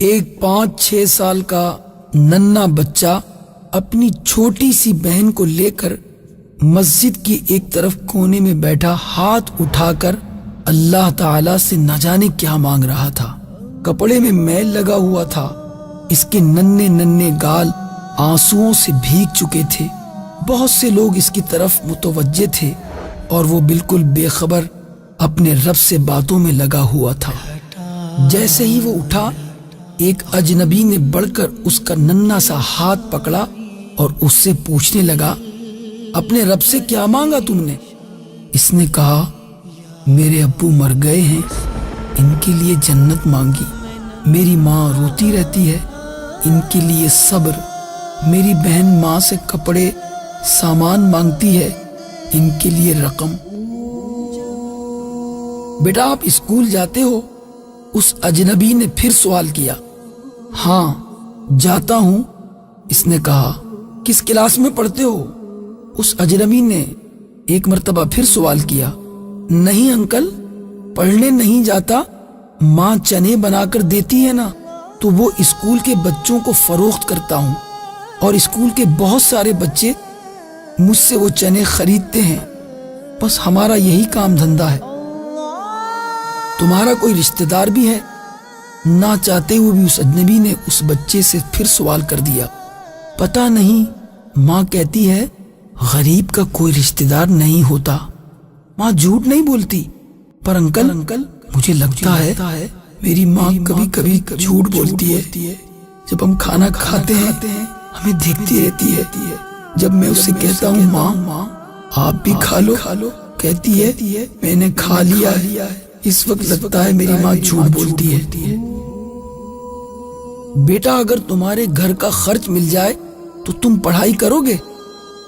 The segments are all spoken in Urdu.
ایک 5-6 سال کا ننھا بچہ اپنی چھوٹی سی بہن کو لے کر مسجد کی ایک طرف کونے میں بیٹھا ہاتھ اٹھا کر اللہ تعالی سے نہ جانے کیا مانگ رہا تھا۔ کپڑے میں میل لگا ہوا تھا، اس کے ننھے ننھے گال آنسوؤں سے بھیگ چکے تھے۔ بہت سے لوگ اس کی طرف متوجہ تھے اور وہ بالکل بے خبر اپنے رب سے باتوں میں لگا ہوا تھا۔ جیسے ہی وہ اٹھا، ایک اجنبی نے بڑھ کر اس کا ننھا سا ہاتھ پکڑا اور اس سے پوچھنے لگا، اپنے رب سے کیا مانگا تم نے؟ اس نے کہا، میرے ابو مر گئے ہیں، ان کے لیے جنت مانگی۔ میری ماں روتی رہتی ہے، ان کے لیے صبر۔ میری بہن ماں سے کپڑے سامان مانگتی ہے، ان کے لیے رقم۔ بیٹا آپ اسکول جاتے ہو؟ اس اجنبی نے پھر سوال کیا۔ ہاں جاتا ہوں، اس نے کہا۔ کس کلاس میں پڑھتے ہو؟ اس اجنبی نے ایک مرتبہ پھر سوال کیا۔ نہیں انکل، پڑھنے نہیں جاتا، ماں چنے بنا کر دیتی ہے نا، تو وہ اسکول کے بچوں کو فروخت کرتا ہوں، اور اسکول کے بہت سارے بچے مجھ سے وہ چنے خریدتے ہیں، بس ہمارا یہی کام دھندہ ہے۔ تمہارا کوئی رشتہ دار بھی ہے؟ نہ چاہتے ہوئے بھی اس اجنبی نے اس بچے سے پھر سوال کر دیا۔ پتہ نہیں، ماں کہتی ہے غریب کا کوئی رشتہ دار نہیں ہوتا۔ ماں جھوٹ نہیں بولتی، پر انکل مجھے لگتا ہے میری ماں کبھی کبھی جھوٹ بولتی ہے۔ جب ہم کھانا کھاتے ہیں ہمیں دیکھتی رہتی ہے، جب میں اسے کہتا ہوں ماں آپ بھی کھا لو، کہتی ہے میں نے کھا لیا ہے۔ اس وقت لگتا ہے میری ماں جھوٹ بولتی ہے۔ بیٹا اگر تمہارے گھر کا خرچ مل جائے تو تم پڑھائی کرو گے؟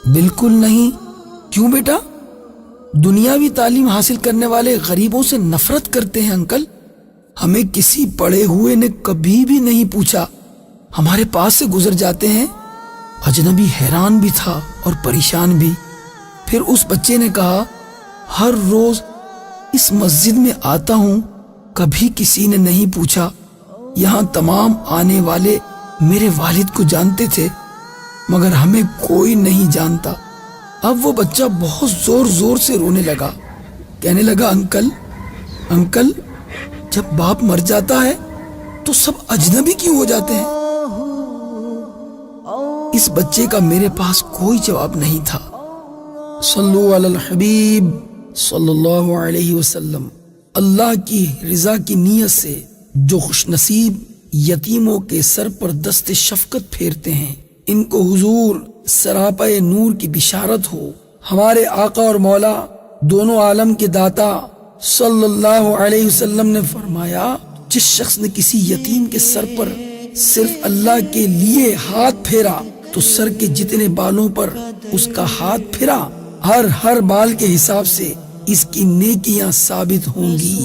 بالکل نہیں۔ کیوں بیٹا؟ دنیاوی تعلیم حاصل کرنے والے غریبوں سے نفرت کرتے ہیں انکل۔ ہمیں کسی پڑھے ہوئے نے کبھی بھی نہیں پوچھا، ہمارے پاس سے گزر جاتے ہیں۔ اجنبی حیران بھی تھا اور پریشان بھی۔ پھر اس بچے نے کہا، ہر روز اس مسجد میں آتا ہوں، کبھی کسی نے نہیں پوچھا۔ یہاں تمام آنے والے میرے والد کو جانتے تھے، مگر ہمیں کوئی نہیں جانتا۔ اب وہ بچہ بہت زور زور سے رونے لگا، کہنے لگا، انکل جب باپ مر جاتا ہے تو سب اجنبی کیوں ہو جاتے ہیں؟ اس بچے کا میرے پاس کوئی جواب نہیں تھا۔ صلو علی الحبیب صلی اللہ علیہ وسلم۔ اللہ کی رضا کی نیت سے جو خوش نصیب یتیموں کے سر پر دست شفقت پھیرتے ہیں، ان کو حضور سراپے نور کی بشارت ہو۔ ہمارے آقا اور مولا دونوں عالم کے داتا صلی اللہ علیہ وسلم نے فرمایا، جس شخص نے کسی یتیم کے سر پر صرف اللہ کے لیے ہاتھ پھیرا تو سر کے جتنے بالوں پر اس کا ہاتھ پھرا، ہر بال کے حساب سے اس کی نیکیاں ثابت ہوں گی۔